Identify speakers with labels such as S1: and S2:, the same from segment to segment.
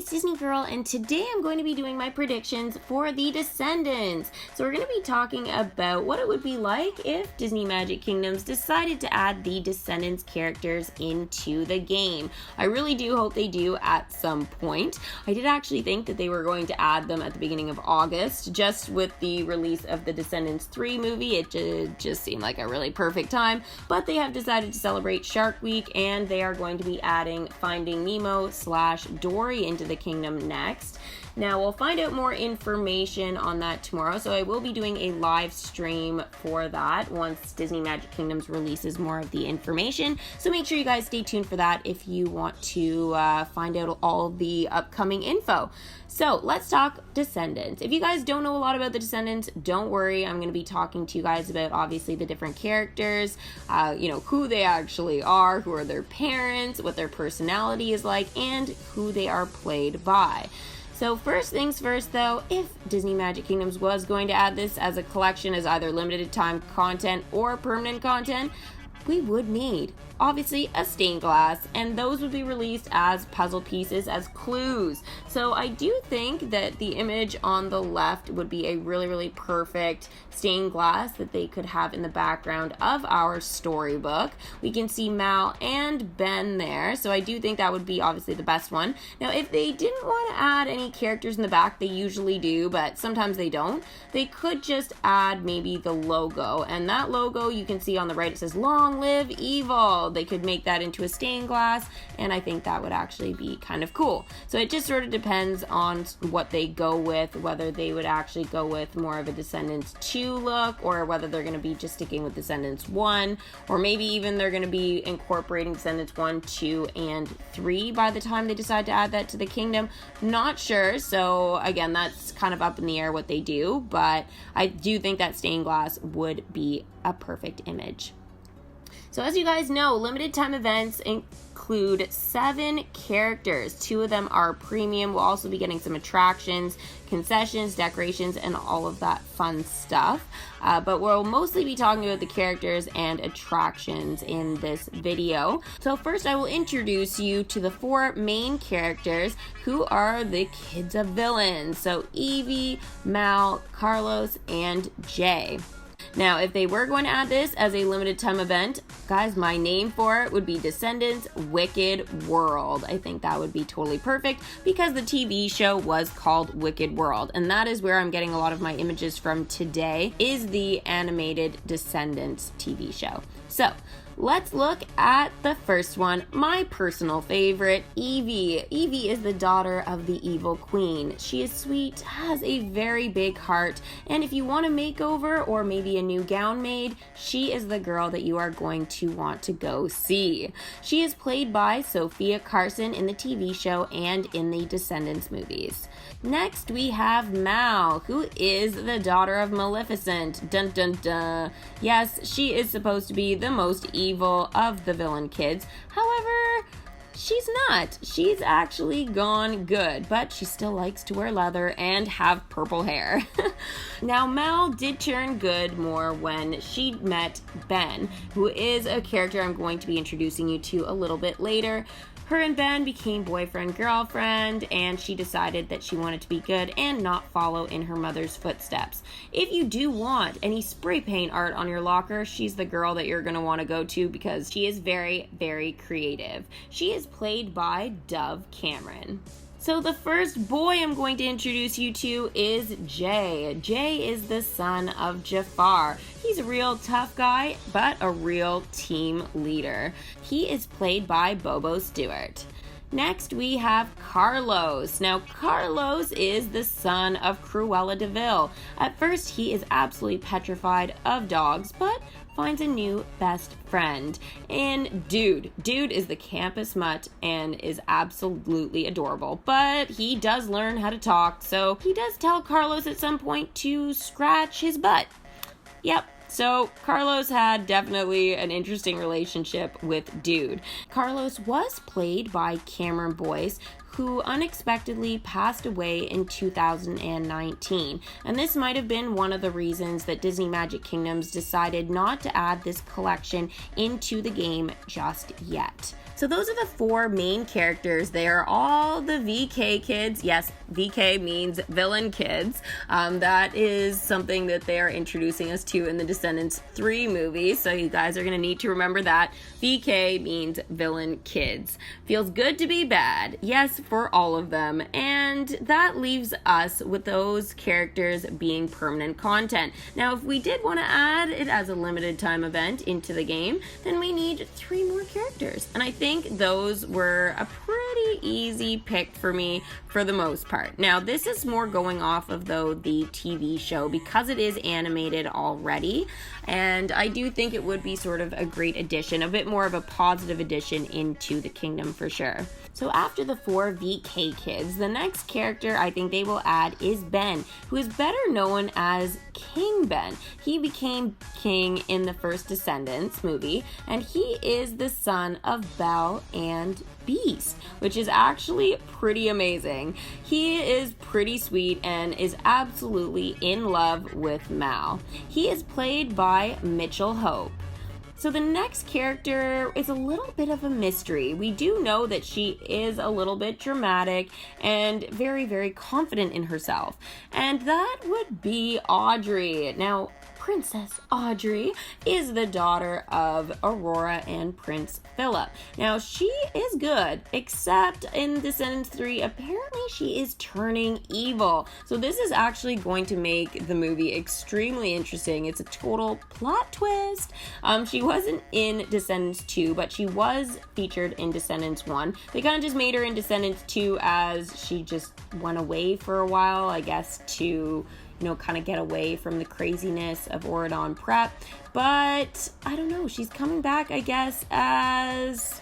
S1: it's Disney Girl, and today I'm going to be doing my predictions for the Descendants. So we're going to be talking about what it would be like if Disney Magic Kingdoms decided to add the Descendants characters into the game. I really do hope they do at some point. I did actually think that they were going to add them at the beginning of August, just with the release of the Descendants 3 movie. It just seemed like a really perfect time, but they have decided to celebrate Shark Week, and they are going to be adding Finding Nemo / Dory into the kingdom next. Now, we'll find out more information on that tomorrow, so I will be doing a live stream for that once Disney Magic Kingdoms releases more of the information. So make sure you guys stay tuned for that if you want to find out all the upcoming info. So let's talk Descendants. If you guys don't know a lot about the Descendants, don't worry. I'm going to be talking to you guys about obviously the different characters, who they actually are, who are their parents, what their personality is like, and who they are played by. So first things first though, if Disney Magic Kingdoms was going to add this as a collection as either limited time content or permanent content, we would need, obviously, a stained glass, and those would be released as puzzle pieces, as clues. So I do think that the image on the left would be a really, really perfect stained glass that they could have in the background of our storybook. We can see Mal and Ben there, so I do think that would be obviously the best one. Now, if they didn't want to add any characters in the back, they usually do, but sometimes they don't, they could just add maybe the logo, and that logo you can see on the right, it says Long Live Evil. They could make that into a stained glass, and I think that would actually be kind of cool. So it just sort of depends on what they go with, whether they would actually go with more of a Descendants 2 look, or whether they're going to be just sticking with Descendants 1, or maybe even they're going to be incorporating Descendants 1, 2, and 3 by the time they decide to add that to the kingdom. Not sure, so again, that's kind of up in the air what they do, but I do think that stained glass would be a perfect image. So as you guys know, limited time events include 7 characters. 2 of them are premium. We'll also be getting some attractions, concessions, decorations, and all of that fun stuff. But we'll mostly be talking about the characters and attractions in this video. So first I will introduce you to the 4 main characters who are the kids of villains. So Evie, Mal, Carlos, and Jay. Now, if they were going to add this as a limited time event, guys, my name for it would be Descendants Wicked World. I think that would be totally perfect because the TV show was called Wicked World, and that is where I'm getting a lot of my images from today, is the animated Descendants TV show. So let's look at the first one, my personal favorite, Evie. Evie is the daughter of the evil queen. She is sweet, has a very big heart, and if you want a makeover or maybe a new gown made, she is the girl that you are going to want to go see. She is played by Sophia Carson in the TV show and in the Descendants movies. Next, we have Mal, who is the daughter of Maleficent. Dun dun dun. Yes, she is supposed to be the most evil of the villain kids. However, she's not. She's actually gone good, but she still likes to wear leather and have purple hair. Now, Mal did turn good more when she met Ben, who is a character I'm going to be introducing you to a little bit later. Her and Ben became boyfriend-girlfriend, and she decided that she wanted to be good and not follow in her mother's footsteps. If you do want any spray paint art on your locker, she's the girl that you're going to want to go to because she is very, very creative. She is played by Dove Cameron. So the first boy I'm going to introduce you to is Jay. Jay is the son of Jafar. He's a real tough guy, but a real team leader. He is played by Bobo Stewart. Next, we have Carlos. Now, Carlos is the son of Cruella de Vil. At first, he is absolutely petrified of dogs, but finds a new best friend in Dude. Dude is the campus mutt and is absolutely adorable, but he does learn how to talk, so he does tell Carlos at some point to scratch his butt. Yep. So Carlos had definitely an interesting relationship with Dude. Carlos was played by Cameron Boyce, who unexpectedly passed away in 2019. And this might have been one of the reasons that Disney Magic Kingdoms decided not to add this collection into the game just yet. So those are the 4 main characters. They are all the VK kids. Yes, VK means villain kids. That is something that they are introducing us to in the Descendants 3 movie. So you guys are going to need to remember that. VK means villain kids. Feels good to be bad. Yes, for all of them. And that leaves us with those characters being permanent content. Now, if we did want to add it as a limited time event into the game, then we need 3 more characters. And I think those were a pretty easy pick for me for the most part. Now, this is more going off of, though, the TV show because it is animated already. And I do think it would be sort of a great addition, a bit more of a positive addition into the kingdom for sure. So after the 4 VK kids, the next character I think they will add is Ben, who is better known as King Ben. He became king in the first Descendants movie, and he is the son of Belle and Beast, which is actually pretty amazing. He is pretty sweet and is absolutely in love with Mal. He is played by Mitchell Hope. So the next character is a little bit of a mystery. We do know that she is a little bit dramatic and very, very confident in herself. And that would be Audrey. Now, Princess Audrey is the daughter of Aurora and Prince Philip. Now, she is good, except in Descendants 3, apparently she is turning evil. So this is actually going to make the movie extremely interesting. It's a total plot twist. She wasn't in Descendants 2, but she was featured in Descendants 1. They kind of just made her in Descendants 2 as she just went away for a while, I guess, to kind of get away from the craziness of Oridon Prep. But I don't know, she's coming back, I guess, as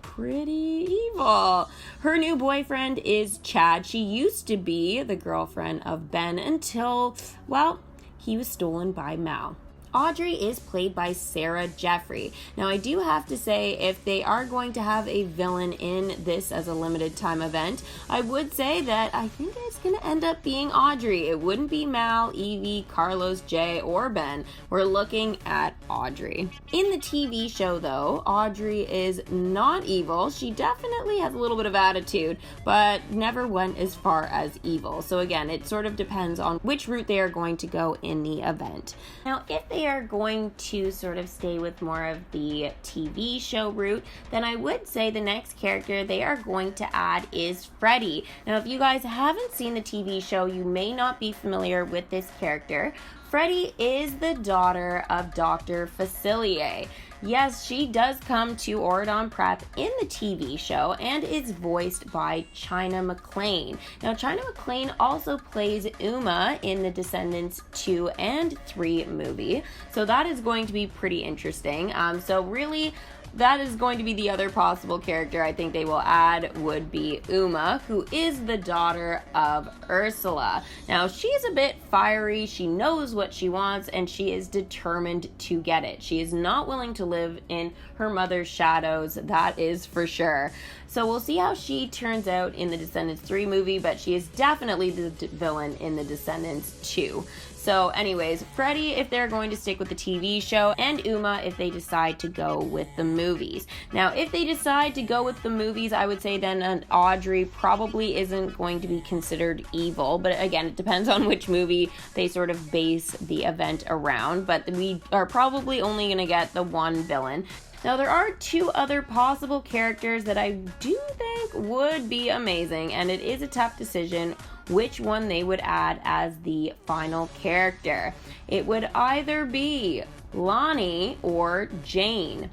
S1: pretty evil. Her new boyfriend is Chad. She used to be the girlfriend of Ben until, well, he was stolen by Mal. Audrey is played by Sarah Jeffrey. Now, I do have to say, if they are going to have a villain in this as a limited time event, I would say that I think it's going to end up being Audrey. It wouldn't be Mal, Evie, Carlos, Jay, or Ben. We're looking at Audrey. In the TV show, though, Audrey is not evil. She definitely has a little bit of attitude, but never went as far as evil. So again, it sort of depends on which route they are going to go in the event. Now, if they are going to sort of stay with more of the TV show route, then I would say the next character they are going to add is Freddy. Now, if you guys haven't seen the TV show, you may not be familiar with this character. Freddy is the daughter of Dr. Facilier. Yes, she does come to Oridon Prep in the TV show and is voiced by China McClain. Now, China McClain also plays Uma in the Descendants 2 and 3 movie, so that is going to be pretty interesting. So really, that is going to be the other possible character I think they will add would be Uma, who is the daughter of Ursula. Now, she's a bit fiery, she knows what she wants, and she is determined to get it. She is not willing to live in her mother's shadows, that is for sure. So we'll see how she turns out in the Descendants 3 movie, but she is definitely the villain in the Descendants 2. So anyways, Freddy if they're going to stick with the TV show, and Uma if they decide to go with the movies. Now, if they decide to go with the movies, I would say then Audrey probably isn't going to be considered evil, but again, it depends on which movie they sort of base the event around, but we are probably only going to get the one villain. Now, there are 2 other possible characters that I do think would be amazing, and it is a tough decision which one they would add as the final character. It would either be Lonnie or Jane.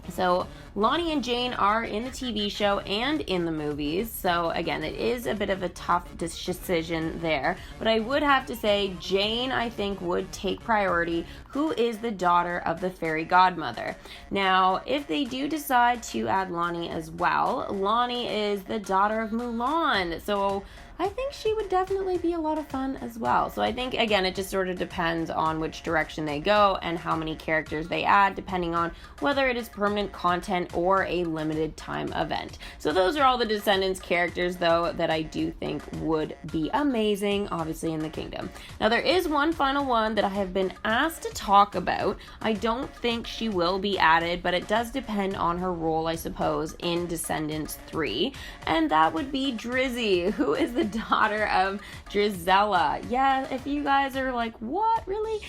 S1: So Lonnie and Jane are in the TV show and in the movies, so again, it is a bit of a tough decision there, but I would have to say Jane, I think, would take priority, who is the daughter of the fairy godmother. Now, if they do decide to add Lonnie as well, Lonnie is the daughter of Mulan, so I think she would definitely be a lot of fun as well. So I think, again, it just sort of depends on which direction they go and how many characters they add, depending on whether it is permanent content or a limited time event. So those are all the Descendants characters, though, that I do think would be amazing, obviously, in the kingdom. Now, there is one final one that I have been asked to talk about. I don't think she will be added, but it does depend on her role, I suppose, in Descendants 3, and that would be Drizzy, who is the daughter of Drizella. Yeah, if you guys are like, what, really?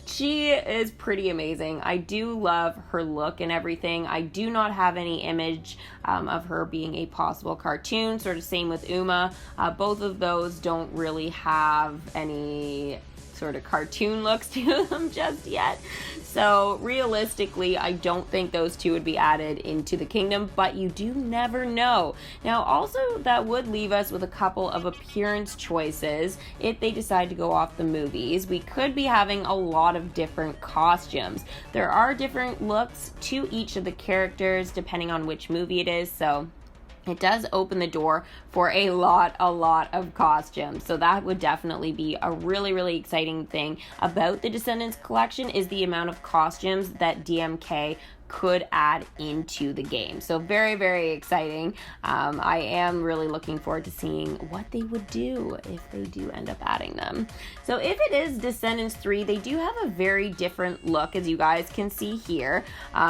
S1: She is pretty amazing. I do love her look and everything. I do not have any image of her being a possible cartoon, sort of same with Uma. Both of those don't really have any sort of cartoon looks to them just yet. So realistically, I don't think those two would be added into the kingdom, but you do never know. Now, also, that would leave us with a couple of appearance choices if they decide to go off the movies. We could be having a lot of different costumes. There are different looks to each of the characters depending on which movie it is, so it does open the door for a lot of costumes. So that would definitely be a really exciting thing about the Descendants collection, is the amount of costumes that DMK could add into the game. So very exciting. I am really looking forward to seeing what they would do if they do end up adding them. So if it is Descendants 3, they do have a very different look, as you guys can see here.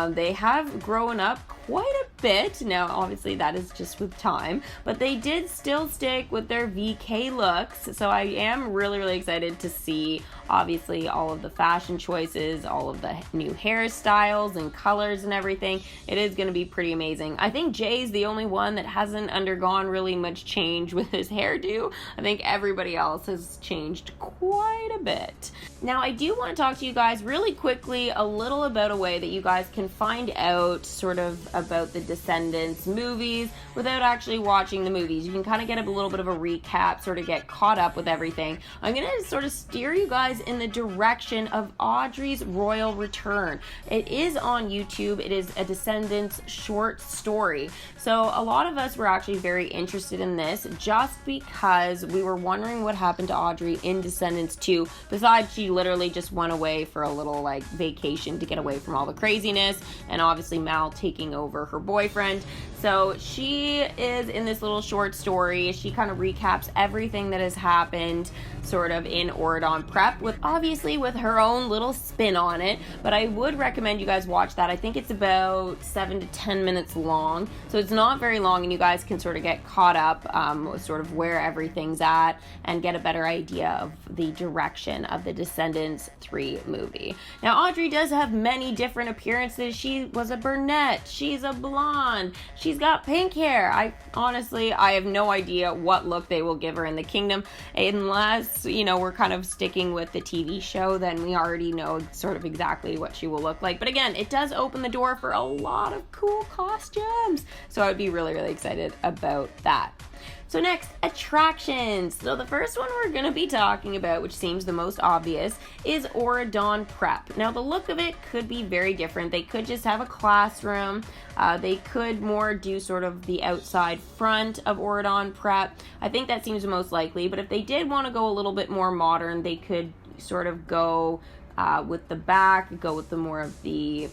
S1: They have grown up quite a bit. Now, obviously, that is just with time, but they did still stick with their VK looks. So I am really excited to see, obviously, all of the fashion choices, all of the new hairstyles and colors and everything. It is going to be pretty amazing. I think Jay's the only one that hasn't undergone really much change with his hairdo. I think everybody else has changed quite a bit. Now, I do want to talk to you guys really quickly a little about a way that you guys can find out sort of about the Descendants movies without actually watching the movies. You can kind of get a little bit of a recap, sort of get caught up with everything. I'm going to sort of steer you guys in the direction of Audrey's Royal Return. It is on YouTube. It is a Descendants short story. So a lot of us were actually very interested in this just because we were wondering what happened to Audrey in Descendants 2, besides she literally just went away for a little like vacation to get away from all the craziness, and obviously Mal taking over her boyfriend. So she is in this little short story. She kind of recaps everything that has happened sort of in Auradon Prep, with obviously with her own little spin on it, but I would recommend you guys watch that. I think it's about 7 to 10 minutes long, so it's not very long, and you guys can sort of get caught up sort of where everything's at and get a better idea of the direction of the Descendants 3 movie. Now, Audrey does have many different appearances. She was a brunette, she's a blonde, she's got pink hair. I have no idea what look they will give her in the kingdom, unless, you know, we're kind of sticking with the TV show, then we already know sort of exactly what she will look like. But again, it does open the door for a lot of cool costumes, so I would be really excited about that. So next, attractions. So the first one we're going to be talking about, which seems the most obvious, is Auradon Prep. Now, the look of it could be very different. They could just have a classroom. They could more do sort of the outside front of Auradon Prep. I think that seems most likely, but if they did want to go a little bit more modern, they could sort of go with the back, go with the more of the,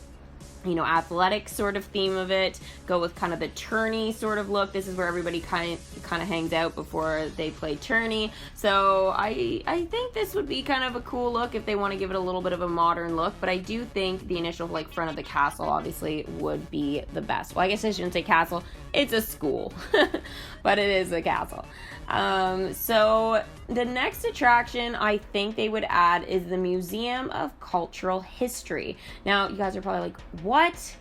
S1: you know, athletic sort of theme of it, go with kind of the tourney sort of look. This is where everybody kind of hangs out before they play tourney. So I think this would be kind of a cool look if they want to give it a little bit of a modern look, but I do think the initial like front of the castle obviously would be the best. Well, I guess I shouldn't say castle, it's a school, but it is a castle. So the next attraction I think they would add is the Museum of Cultural History. Now, you guys are probably like, what?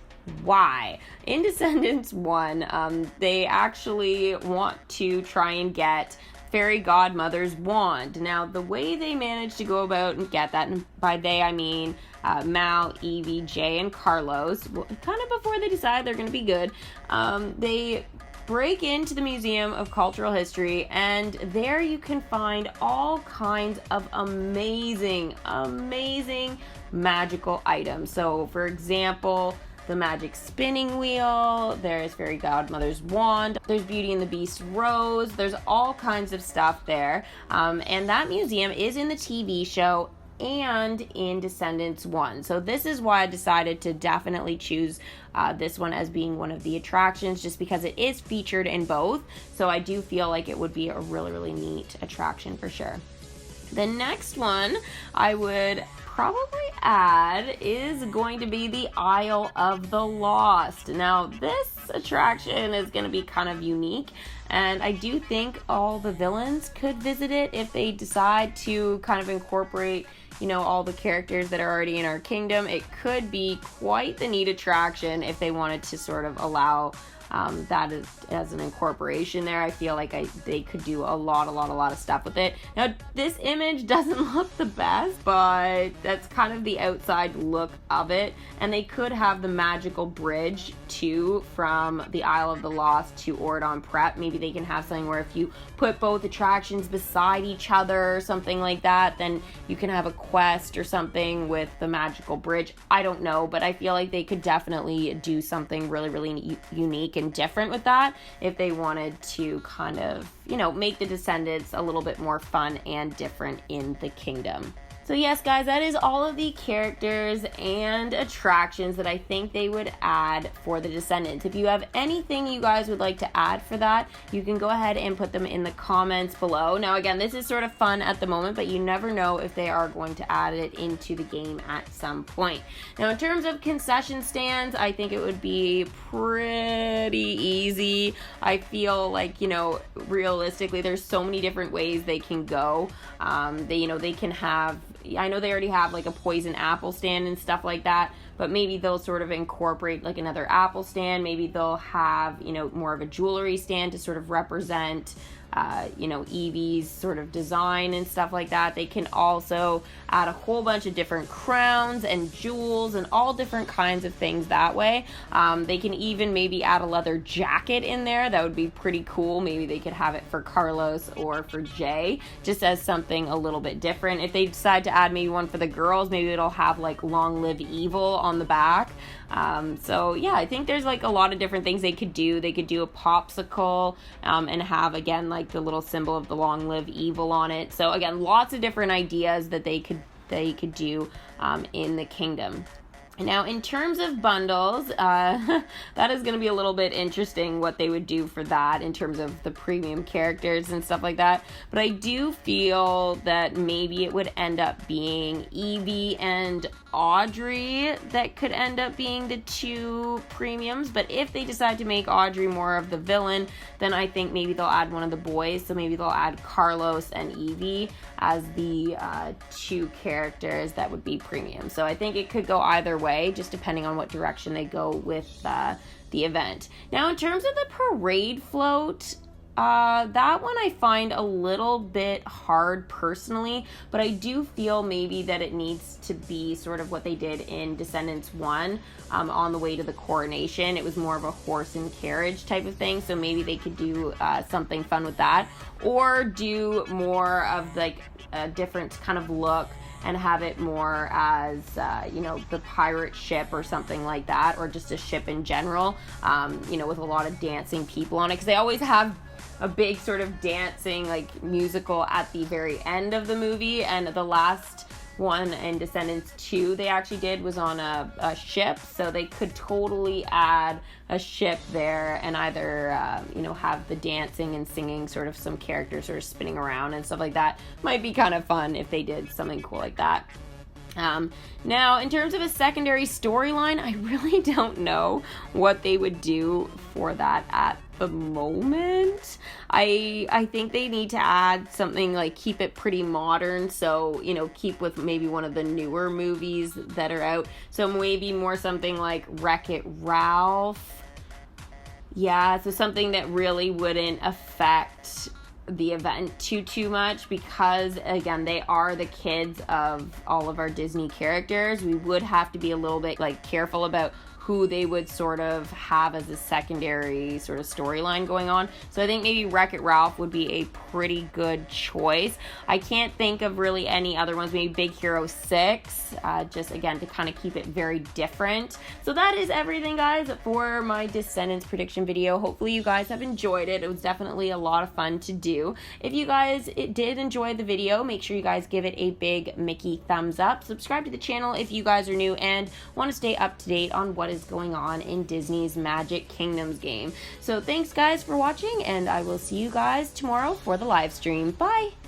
S1: Why? In Descendants 1, they actually want to try and get Fairy Godmother's wand. Now, the way they managed to go about and get that, and by they I mean Mal, Evie, Jay, and Carlos, kind of before they decide they're going to be good, they break into the Museum of Cultural History, and there you can find all kinds of amazing magical items. So, for example, the magic spinning wheel, there's Fairy Godmother's wand, there's Beauty and the Beast rose, there's all kinds of stuff there. And that museum is in the TV show and in Descendants 1. So this is why I decided to definitely choose this one as being one of the attractions, just because it is featured in both. So I do feel like it would be a really, really neat attraction for sure. The next one I would probably add is going to be the Isle of the Lost. Now, this attraction is going to be kind of unique, and I do think all the villains could visit it if they decide to kind of incorporate, you know, all the characters that are already in our kingdom. It could be quite the neat attraction if they wanted to sort of allow that as an incorporation there. I feel like they could do a lot of stuff with it. Now, this image doesn't look the best, but that's kind of the outside look of it. And they could have the magical bridge too from the Isle of the Lost to Ordon Prep. Maybe they can have something where if you put both attractions beside each other or something like that, then you can have a quest or something with the magical bridge. I don't know, but I feel like they could definitely do something really unique and different with that if they wanted to kind of, you know, make the Descendants a little bit more fun and different in the kingdom. So yes, guys, that is all of the characters and attractions that I think they would add for the Descendants. If you have anything you guys would like to add for that, you can go ahead and put them in the comments below. Now, again, this is sort of fun at the moment, but you never know if they are going to add it into the game at some point. Now, in terms of concession stands, I think it would be pretty easy. I feel like, you know, realistically, there's so many different ways they can go. They can have, I know they already have like a poison apple stand and stuff like that, but maybe they'll sort of incorporate like another apple stand. Maybe they'll have, you know, more of a jewelry stand to sort of represent Evie's sort of design and stuff like that. They can also add a whole bunch of different crowns and jewels and all different kinds of things that way. They can even maybe add a leather jacket in there. That would be pretty cool. Maybe they could have it for Carlos or for Jay, just as something a little bit different. If they decide to add maybe one for the girls, maybe it'll have like Long Live Evil on the back. So yeah, I think there's like a lot of different things they could do. They could do a popsicle and have, again, like the little symbol of the Long Live Evil on it. So again, lots of different ideas that they could do in the kingdom. Now, in terms of bundles, that is going to be a little bit interesting what they would do for that in terms of the premium characters and stuff like that. But I do feel that maybe it would end up being Evie and Audrey that could end up being the two premiums. But if they decide to make Audrey more of the villain, then I think maybe they'll add one of the boys. So maybe they'll add Carlos and Evie as the two characters that would be premium. So I think it could go either way, just depending on what direction they go with the event. Now, in terms of the parade float, that one I find a little bit hard personally, but I do feel maybe that it needs to be sort of what they did in Descendants 1 on the way to the coronation. It was more of a horse and carriage type of thing, so maybe they could do something fun with that, or do more of like a different kind of look and have it more as, the pirate ship or something like that, or just a ship in general, with a lot of dancing people on it, because they always have a big sort of dancing, like, musical at the very end of the movie. And the last one in Descendants 2 they actually did was on a ship, so they could totally add a ship there and either have the dancing and singing, sort of some characters sort of spinning around and stuff like that. Might be kind of fun if they did something cool like that. Now, in terms of a secondary storyline, I really don't know what they would do for that at the moment. I think they need to add something like keep it pretty modern, so keep with maybe one of the newer movies that are out, so maybe more something like Wreck-It Ralph. Yeah, so something that really wouldn't affect the event too much, because again, they are the kids of all of our Disney characters. We would have to be a little bit careful about who they would sort of have as a secondary sort of storyline going on. So I think maybe Wreck-It Ralph would be a pretty good choice. I can't think of really any other ones. Maybe Big Hero 6, just again to kind of keep it very different. So that is everything, guys, for my Descendants prediction video. Hopefully you guys have enjoyed it. It was definitely a lot of fun to do. If you guys did enjoy the video, make sure you guys give it a big Mickey thumbs up. Subscribe to the channel if you guys are new and want to stay up to date on what is going on in Disney's Magic Kingdoms game. So thanks guys for watching, and I will see you guys tomorrow for the live stream. Bye!